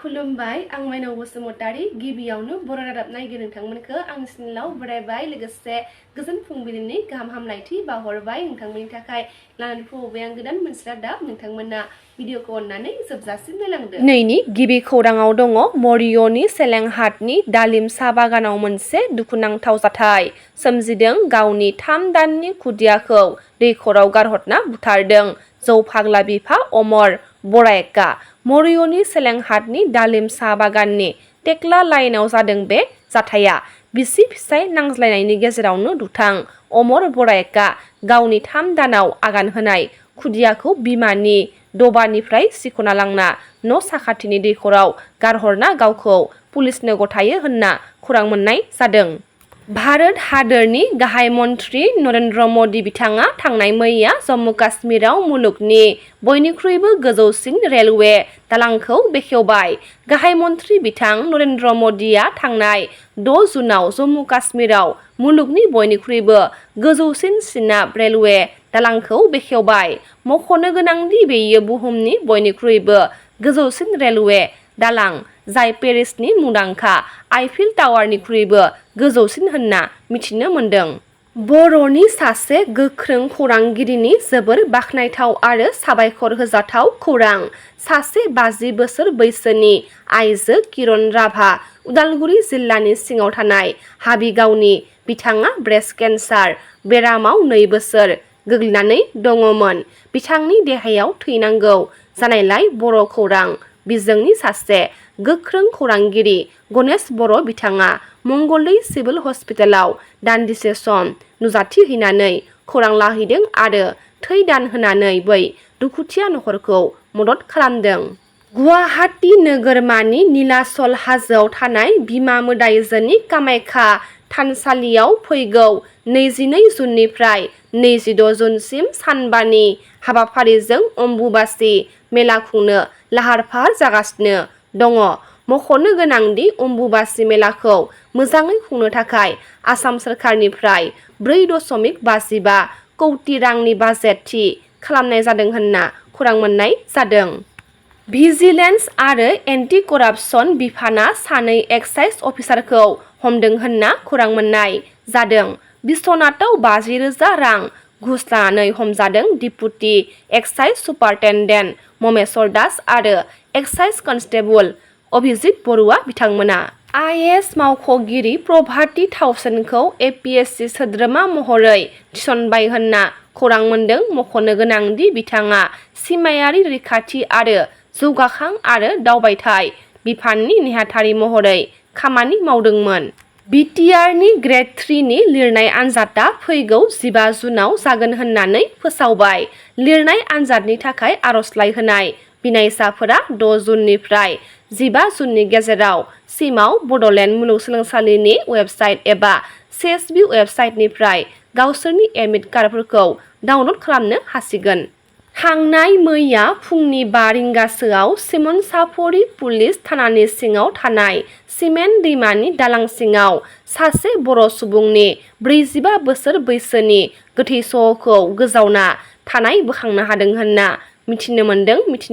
खुलुमबाय आं स्मैनाव बसुमतारी गिबियावनो बर' रादाब नायगिरि नोंथांमोनखौ आंनि चेनेलाव बरायबाय लोगोसे गोजोन फुंबिलिनि गाहाम हामलायथि बावहरबाय नोंथांमोननि थाखाय लानानै फैबाय आं गोदान मोनसे रादाब नोंथांमोना भिडिअखौ अननानै जोबजासिम नायलांदो। नैनि गिबि खौराङाव दङ मरिय'नि सेलेंहाटनि दालिम साहा बागानाव मोनसे दुखुनांथाव जाथाय सोमजिदों। गावनि 3 दाननि खुदियाखौ दैखराव गारहरना बुथारदों जौ फाग्ला बिफा अमर बरायका। मरिय'नि सेलेंहाटनि दालिम साहा बागाननि टेक्ला लाइनआव जादों बे जाथाया। बिसि फिसाय नांज्लायनायनि गेजेरावनो दुथां अमर बरायका गावनि 3 दानाव आगान होनाय खुदियाखौ बिमानि दबानिफ्राय सिख'ना लांना न' साखाथिनि दैखराव गारहरना गावखौ पुलिसनो गथायो होनना खौरां मोननाय जादों। भारत हादोरनि गाहाय मन्थ्रि नरेन्द्र मदि बिथाङा थांनाय मैया जम्मु काश्मीराव मुलुगनि बयनिख्रुइबो गोजौसिन रेलवे दालांखौ बेखेवबाय। गाहाय मन्थ्रि बिथां नरेन्द्र मदिया थांनाय 6 जुनाव जम्मु काश्मीराव मुलुगनि बयनिख्रुइबो गोजौसिन सिनाब रेलवे दालांखौ बेखेवबाय। मख'नो गोनांदि बेयो बुहुमनि बयनिख्रुइबो गोजौसिन रेलवे दालां जाय पेरिसनि मुंदांखा आइफिल टावारनिख्रुइबो गोजौसिन होनना मिथिनो मोन्दों। बर'नि सासे गोख्रों खौरांगिरिनि जोबोर बाख्नायथाव आरो साबायखर होजाथाव खौरां। सासे 50 बोसोर बैसोनि आइजो किरण राभा उदालगुरि जिल्लानि सिङाव थानाय हाबिगावनि बिथाङा ब्रेस्ट केन्सार बेरामाव 2 बोसोर गोग्लैनानै दङमोन। बिथांनि देहायाव थै नांगौ जानायलाय बर' खौरां बिजोंनि सासे गोख्रों खौरांगिरि गणेश बर' बिथाङा मंगलदै सिभिल हस्पिटालाव दान्दिसे सम नुजाथि हैनानै खौरां लाहैदों आरो थै दान होनानै बै दुखुथिया नखरखौ मदद खालामदों। गुवाहाटी नोगोरमानि नीलाचल हाजोआव थानाय बिमा मोदायजोनि कामाख्या थानसालियाव फैगौ 22 जुननिफ्राय 26 जुनसिम सानबानि हाबाफारिजों अम्बुबासि मेला खुंनो लाहार फाहार जागासिनो दङ। मख'नो गोनांदि अम्बुबासि मेलाखौ मोजाङै खुंनो थाखाय आसाम सोरखारनिफ्राय 4.55 कौटि रांनि बाजेट थि खालामनाय जादों होनना खौरां मोननाय जादों। भिजिलेन्स आरो एन्टि करापसन बिफाना सानै एक्साइज अफिसारखौ हमदों होनना खौरां मोननाय जादों। बिस्वनाथआव 50,000 रां घुस लानानै हमजादों डिपुटि एक्साइज सुपारिनटेन्डेन्ट ममेश्वर दास आरो एक्साइज कनस्टेबल अभिजित बरुवा बिथांमोना। आइएएस मावख'गिरि प्रभाति थाउसेनखौ एपिएससि सोद्रोमा महरै थिसनबाय होनना खौरां मोन्दों। मख'नो गोनांदि बिथाङा सिमायारि रैखाथि आरो जौगाखां आरो दावबायथाय बिफाननि नेहाथारि महरै खामानि मावदोंमोन। बिटिआरनि ग्रेड 3 नि लिरनाय आनजादआ फैगौ 15 जुनाव जागोन होननानै फोसावबाय। लिरनाय आनजादनि थाखाय आर'जलाइ होनाय बिनायसाफोरा 6 जुननिफ्राय 15 जुननि गेजेराव सिमाव बड'लेण्ड मुलुगसोलोंसालिनि वेबसाइट एबा सिएसबि वेबसाइटनिफ्राय गावसोरनि एडमिट कार्डफोरखौ डाउनलड खालामनो हासिगोन। थांनाय मैया फुंनि 5 रिंगासोआव सिमोनसाफरि पुलिस थानानि सिङाव थानाय सिमेन्ट दैमानि दालां सिङाव सासे बर' सुबुंनि 45 बोसोर बैसोनि गोथै सह'खौ गोजावना थानाय बोखांनो हादों होनना मिथिनो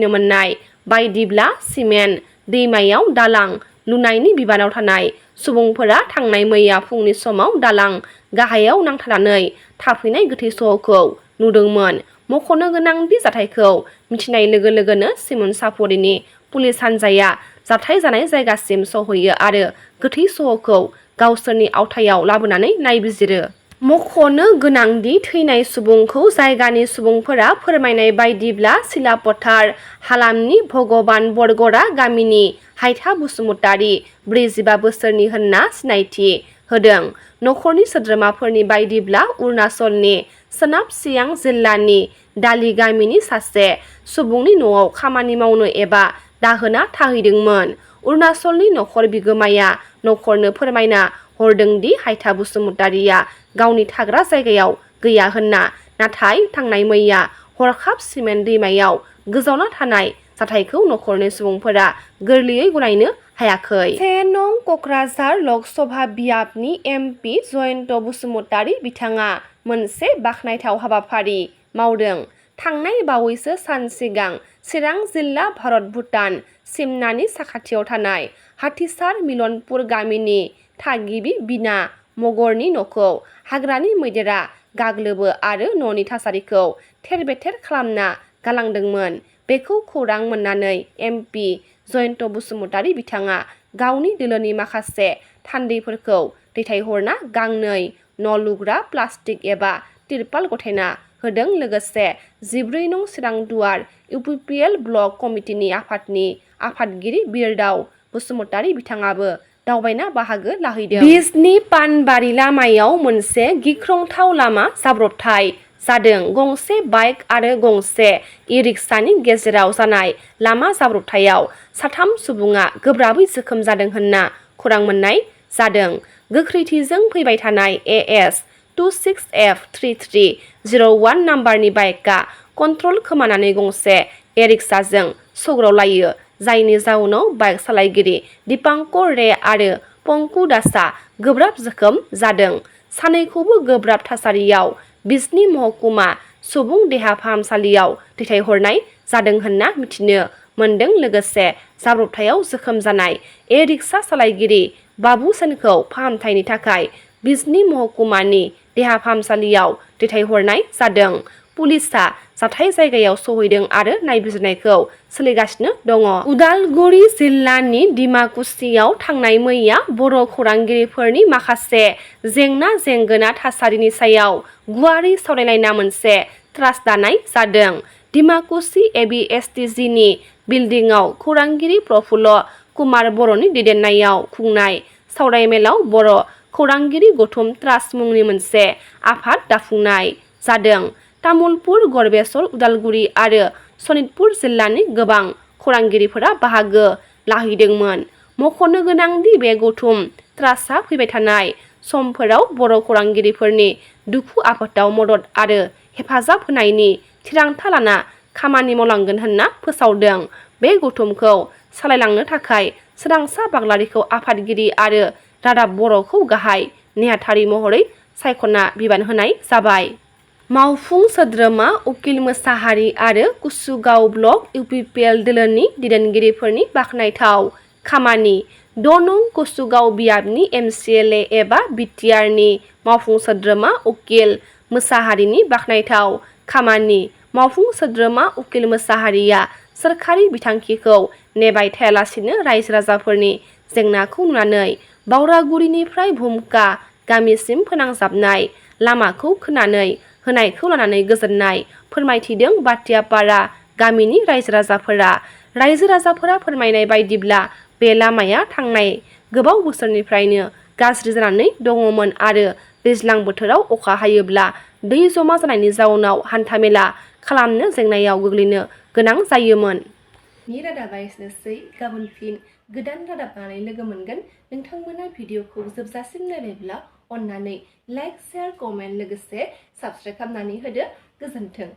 मोननाय बायदिब्ला सिमेन्ट दैमायाव दालां लुनायनि बिबानाव थानाय सुबुंफोरा थांनाय मैया फुंनि समाव दालां गाहायाव नांथानानै थाफैनाय गोथै सह'खौ नुदोंमोन। मख'नो गोनांदि जाथायखौ मिथिनाय लोगो लोगोनो सिमोनसाफरिनि पुलिस हान्जाया जाथाय जानाय जायगासिम सहैयो आरो गोथै सह'खौ गावसोरनि आवथायाव लाबोनानै नायबिजिरो। मख'नो गोनांदि थैनाय सुबुंखौ जायगानि सुबुंफोरा फोरमायनाय बायदिब्ला सिलापथार हालामनि भगबान बर'गरा गामिनि हायथा बसुमतारी 45 बोसोरनि होनना सिनायथि होदों। नखरनि सोद्रोमाफोरनि बायदिब्ला अरुणाचलनि सोनाब सियां जिल्लानि दालि गामिनि सासे सुबुंनि न'आव खामानि मावनो एबा दाहोना थाहैदोंमोन। अरुणाचलनि नखर बिगोमाया नखरनो फोरमायना हरदोंदि हायथा बसुमतारीया गावनि थाग्रा जायगायाव गैया होनना। नाथाय थांनाय मैया हरखाब सिमेन्ट दैमायाव गोजावना थानाय जाथायखौ नखरनि सुबुंफोरा गोरलैयै गनायनो हायाखै। 1 नं कक्राझार लकसभा बियाबनि एमपि जयन्त बसुमतारी बिथाङा मोनसे बाखनायथाव हाबाफारि मावदों। थांनाय बावैसो सान सिगां चिरां जिल्ला भारत भुटान सिमनानि साखाथियाव थानाय हाथिसार मिलनपुर गामिनि थागिबि बिना मगरनि न'खौ हाग्रानि मैदेरा गाग्लोबो आरो न'नि थासारिखौ थेर-बेथेर खालामना गालांदोंमोन। बेखौ खौरां मोननानै MP जयन्त बसुमतारी बिथाङा गावनि दोलोनि माखासे थान्दैफोरखौ दैथायहरना गांनै न' लुग्रा प्लास्टिक एबा तिरपाल गथायना होदों। लोगोसे 14 नं चिरां दुवार UPPL ब्लक कमिटिनि आफादनि आफादगिरि बिरदाव बसुमतारी बिथाङाबो दावबायना बाहागो लाहैदों। बिजनी पानबारि लामायाव मोनसे गिख्रंथाव लामा जाब्रबथाय जादों। गंसे बाइक आरो गंसे इ-रिक्सानि गेजेराव जानाय लामा जाब्रबथायाव 3 सुबुङा गोब्राबै जोखोम जादों होनना खौरां मोननाय जादों। गोख्रैथिजों फैबाय थानाय AS 26F3301 नाम्बारनि बाइकआ कन्ट्रल खोमानानै गंसे इ-रिक्साजों सौग्रावलायो, जायनि जाउनाव बाइक सालायगिरि दीपांकर रे आरो पंकु दासआ गोब्राब जोखोम जादों। सानैखौबो गोब्राब थासारियाव बिजनी महकुमा सुबुं देहा फाहामसालियाव दैथायहरनाय जादों होनना मिथिनो मोनदों। लोगोसे जाब्रबथायाव जोखोम जानाय इ-रिक्सा सालायगिरि बाबु सेनखौ फाहामथायनि थाखाय बिजनी महकुमानि देहा फाहामसालियाव दैथायहरनाय जादों। पुलिसआ जाथाय जायगायाव सौहैदों आरो नायबिजिरनायखौ सोलिगासिनो दङ। उदालगुरि जिल्लानि डिमाकुसियाव थांनाय मैया बर' खौरांगिरिफोरनि माखासे जेंना-जेंगोना थासारिनि सायाव गुवारै सावरायलायना मोनसे ट्रास्ट दानाय जादों। डिमाकुसि ABSTGनि बिल्डिंआव खौरांगिरि प्रफुल्ल कुमार बर'नि दैदेननायाव खुंनाय सावरायमेलाव बर' खौरांगिरि गौथुम ट्रास्ट मुंनि मोनसे आफाद दाफुंनाय जादों। तामुलपुर, गरबेस्वर, उदालगुरि आरो सनितपुर जिल्लानि गोबां खौरांगिरिफोरा बाहागो लाहैदोंमोन। मख'नो गोनांदि बे गौथुम ट्रास्टआ फैबाय थानाय समफोराव बर' खौरांगिरिफोरनि दुखु आफोदाव मदद आरो हेफाजाब होनायनि थिरांथा लाना खामानि मावलांगोन होनना फोसावदों। बे गौथुमखौ सालायलांनो थाखाय सोरांसा बाग्लारिखौ आफादगिरि आरो रादाब बर'खौ गाहाय नेहाथारि महरै सायख'ना बिबान होनाय जाबाय। मावफुं सोद्रोमा उकिल मोसाहारि आरो कुसुगाव ब्लक UPPL दोलोनि दैदेनगिरिफोरनि बाख्नायथाव खामानि। 6 नं कुसुगाव बियाबनि MCLA एबा BTRनि मावफुं सोद्रोमा उकिल मोसाहारिनि बाख्नायथाव खामानि। मावफुं सोद्रोमा उकिल मोसाहारिया सोरखारि बिथांखिखौ नेबाय थायालासिनो रायजो-राजाफोरनि जेंनाखौ नुनानै बावरागुरिनिफ्राय भुमका गामिसिम फोनांजाबनाय लामाखौ खोनानै होनायखौ लानानै गोजोननाय फोरमायथिदों बाटियापारा गामिनि रायजो-राजाफोरा। रायजो-राजाफोरा फोरमायनाय बायदिब्ला बे लामाया थांनाय गोबाव बोसोरनिफ्रायनो गाज्रि जानानै दङमोन आरो दैज्लां बोथोराव अखा हायोब्ला दै जमा जानायनि जाउनाव हान्थामेला खालामनो जेंनायाव गोग्लैनो गोनां जायोमोन। नि रादाबा एसेनोसै। गाबोन फिन गोदान रादाब लानानै लोगो मोनगोन। नोंथांमोना भिडिअखौ जोबजासिम नायबायब्ला अन्नानै लाइक, शेयार, कमेन्ट लोगोसे साबस्क्राइब खालामनानै होदो। गोजोन्थों।